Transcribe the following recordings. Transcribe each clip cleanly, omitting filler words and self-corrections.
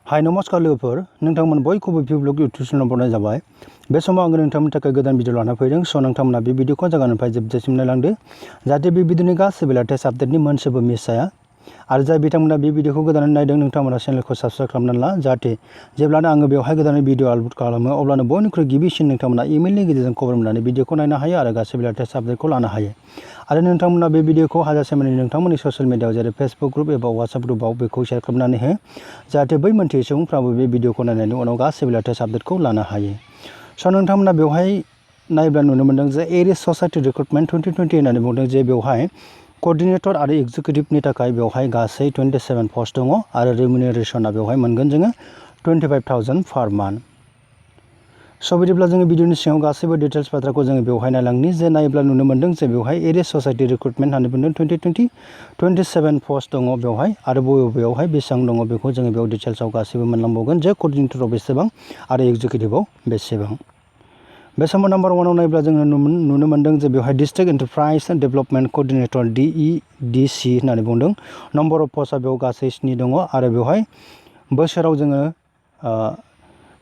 हाय नमस्कार लोगोफोर नोंथांमोन बयखौबो भिउ ब्लग इउटुब चेनेल बनाय जाबाय बे समाव आङो नोंथांमोननि थाखाय गोदान भिडिअ लाना फैदों स' नोंथांमोना बे भिडिअखौ जागायनायनिफ्राय जोबजासिम नायलांदो जाहाथे बे भिडिअनि गासैबो लेटेस्ट आपडेटनि मोनसेबो मिस जाया आरो जाय बिथांमोना बे भिडिअखौ गोदानै नायदों नोंथांमोना चेनेलखौ साबस्क्राइब खालामनानै ला जाहाथे जेब्लानो आङो बेवहाय गोदानै भिडिअ आपल'ड खालामो अब्लानो बयनिख्रुइ गिबिसिन नोंथांमोना इमेलनि गेजेरजों खबर मोननानै भिडिअखौ नायनो हायो आरो गासैबो लेटेस्ट आपडेटखौ लानो हायो आरो नोंथांमोना बे भिडिअखौ हाजासे मानि नोंथांमोननि ससियेल मिडियायाव जेरै फेसबुक ग्रुप एबा वाट्सएप ग्रुपआव बेखौ शेयार खालामनानै हो जाहाथे बै मोनथियै सुबुंफ्राबो बे भिडिअखौ नायनायनि उनाव गासैबो लेटेस्ट आपडेटखौ लानो हायो स' नोंथांमोना बेवहाय नायब्ला नुनो मोनदों जे एरियास ससाइटि रिक्रुटमेन्ट 2020 होननानै बुंदों जे बेवहाय कोअर्डिनेटर आरो एक्जिकिउटिभनि थाखाय बेवहाय गासै 27 पस्ट दङ आरो रिमिउनारेसना बेवहाय मोनगोन जोङो 25,000 पार मान्थ स' बिदिब्ला जोङो भिडिअनि सिङाव गासैबो डिटेल्स बाथ्राखौ जोङो बेवहाय नायलांनि जे नायोब्ला नुनो मोनदों जे बेवहाय एरियास ससाइटि रिक्रुटमेन्ट होननानै बुंदों 2020 27 पस्ट दङ बेवहाय आरो बबेयावहाय बेसेबां दङ बेखौ जोङो बेयाव डिटेल्सआव गासैबो मोनलांबावगोन जे कोअर्डिनेटराव बेसेबां आरो एक्जिकिउटिभआव बेसेबां बे समाव नाम्बार 1आव नायोब्ला जोङो नुनो मोनदों जे बेवहाय district enterprise development coordinator DEDC होननानै बुंदों नम्बर अफ पस्टआ बेयाव गासै 7 दङ आरो बेवहाय बोसोराव जोङो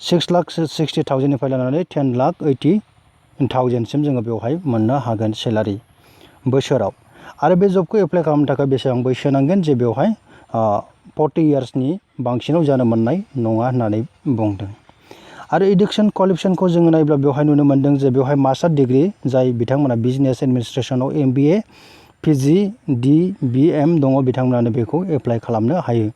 6,60,000निफ्राय लानानै 10,80,000 सिम जोङो बेवहाय मोननो हागोन सेलारि बोसोराव आरो बे जबखौ एप्लाइ खालामनो थाखाय बेसेबां बैसो नांगोन जे बेवहाय 40 इयार्सनि बांसिनाव जानो मोननाय नङा होननानै बुंदों आरो एडुकेसन क्वालिफिकेसनखौ जोङो नायोब्ला बेवहाय नुनो मोनदों जे बेवहाय मास्टार डिग्री जाय बिथांमोना बिजनेस एडमिनिस्ट्रेसनाव MBA PG DBM दङ बिथांमोनानो बेखौ एप्लाइ खालामनो हायो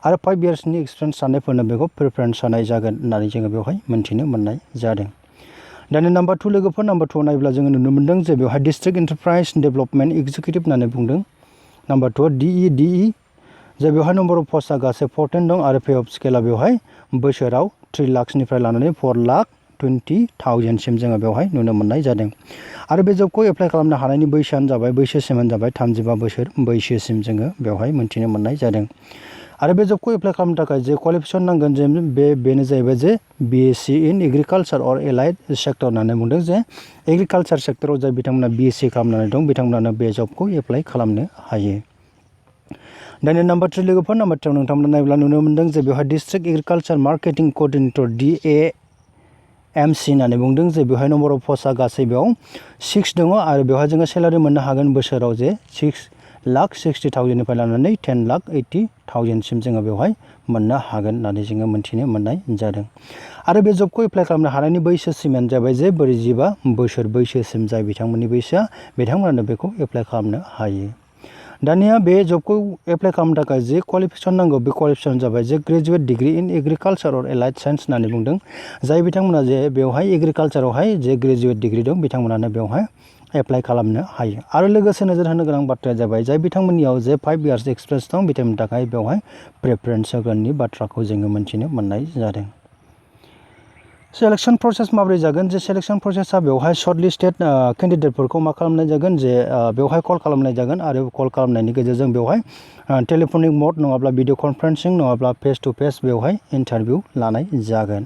आरो 5 इयार्सनि एक्सपिरियेन्स थानायफोरनो बेखौ प्रिफारेन्स होनाय जागोन होननानै जोङो बेवहाय मोन्थिनो मोननाय जादों दानि नाम्बार 2 लोगोफोर नाम्बार 2 नायोब्ला जोङो नुनो मोनदों जे बेवहाय डिस्ट्रिक्ट एन्टारप्राइज डेभेलपमेन्ट एक्जिकिउटिभ होननानै बुंदों नाम्बार 2 DEDE जे बेवहाय नम्बर अफ पस्टआ गासै 14 दं आरो पे अफ स्केला बेवहाय बोसोराव 3 लाखनिफ्राय लानानै 4,20,000 सिम जोङो बेवहाय नुनो मोननाय जादों आरो बे जबखौ एप्लाइ खालामनो हानायनि बैसोआनो जाबाय बैसोसिमानो जाबाय 35 बोसोर बैसोसिम जोङो बेवहाय मोन्थिनो मोननाय जादों आरो बे जबखौ एप्लाइ खालामनो थाखाय जे क्वालिफिकेसन नांगोन जे बेनो जाहैबाय जे BSc इन एग्रिकालचार अर एलाइड सेक्टर होननानै बुंदों जे एग्रिकालचार सेक्टराव जाय बिथांमोना BSc खालामनानै दं बिथांमोनानो बे जबखौ एप्लाइ खालामनो हायो दानि नाम्बार 3 लोगोफोर नाम्बार 3 नोंथांमोना नायोब्ला नुनो मोनदों जे बेवहाय district agriculture marketing coordinator DAMC होननानै बुंदों जे बेवहाय नम्बर अफ पस्टआ गासै बेयाव 6 दङ आरो बेवहाय जोङो सेलारि मोननो हागोन बोसोराव जे 6,60,000निफ्राय लानानै 10,80,000 सिम जोङो बेवहाय मोननो हागोन होननानै जोङो मोन्थिनो मोननाय जादों आरो बे जबखौ एप्लाइ खालामनो हानायनि बैसोसिमानो जाबाय जे 45 बोसोर बैसोसिम जाय बिथांमोननि बैसोआ बिथांमोनानो बेखौ एप्लाइ खालामनो हायो दानिया बे जबखौ एप्लाइ खालामनो थाखाय जे क्वालिफिकेसन नांगौ बे क्वालिफिकेसन जाबाय जे ग्रेजुवेट डिग्री इन एग्रिकालचार अर एलाइड साइन्स होननानै बुंदों जाय बिथांमोना जे बेवहाय एग्रिकालचारावहाय जे ग्रेजुवेट डिग्री दं बिथांमोनानो बेवहाय एप्लाइ खालामनो हायो आरो लोगोसे नोजोर होनो गोनां बाथ्राया जाबाय जाय बिथांमोननियाव जे 5 इयार्स एक्सपिरियेन्स दं बिथांमोननि थाखाय बेवहाय प्रेफारेन्स होगोननि बाथ्राखौ जोङो मोन्थिनो मोननाय जादों सेलेक्शन प्रसेस माबोरै जागोन जे सेलेक्शन प्रसेसा बेवहाय सर्ट लिस्टेड केन्डिडेटफोरखौ मा खालामनाय जागोन जे बेवहाय कल खालामनाय जागोन आरो कल खालामनायनि गेजेरजों बेवहाय टेलिफनिक मड नङाब्ला भिडिअ कनफारेन्सिं नङाब्ला फेस टु फेस बेवहाय इन्टारभिउ लानाय जागोन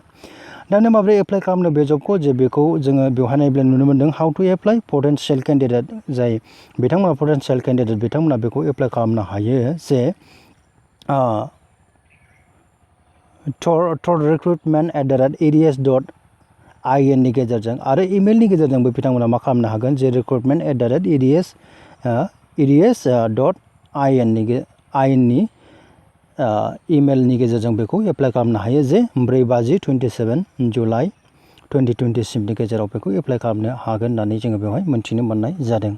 दानो माबोरै एप्लाइ खालामनो बे जबखौ जे बेखौ जोङो बेवहाय नायब्ला नुनो मोनदों how to apply potential candidate जाय बिथांमोना पटेन्सियेल केन्डिडेट बिथांमोना बेखौ एप्लाइ खालामनो हायो जे recruitment@arias.in नि गेजेरजों आरो इमेलनि गेजेरजोंबो बिथांमोना मा खालामनो हागोन जे recruitment@arias.in नि इमेलनि गेजेरजों बेखौ एप्लाइ खालामनो हायो जे 4/27 जुलाइ 2020 नि गेजेराव बेखौ एप्लाइ खालामनो हागोन होननानै जोङो बेवहाय मोन्थिनो मोननाय जादों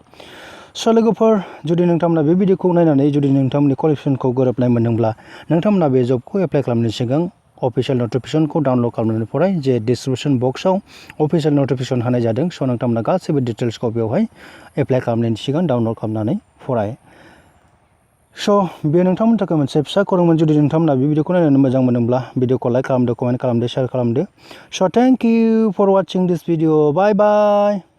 स' लोगोफोर जुदि नोंथांमोना बे भिडिअखौ नायनानै जुदि नोंथांमोननि क्वालिफिकेसनखौ गोरोबनाय मोनदोंब्ला नोंथांमोना बे जबखौ एप्लाइ खालामनायनि सिगां अफिसियेल नटिफिकेसनखौ डाउनलड खालामनानै फराय जे डिसक्रिपसन बक्सआव अफिसियेल नटिफिकेसन होनाय जादों स' नोंथांमोना गासैबो डिटेल्सखौ बेवहाय एप्लाइ खालामनायनि सिगां डाउनलड खालामनानै फराय स' बे नोंथांमोननि थाखाय मोनसे फिसा खौरांमोन जुदि नोंथांमोना बे भिडिअखौ नायनानै मोजां मोनोब्ला भिडिअखौ लाइक खालामदो कमेन्ट खालामदो शेयार खालामदो स' thank you for watching this video bye bye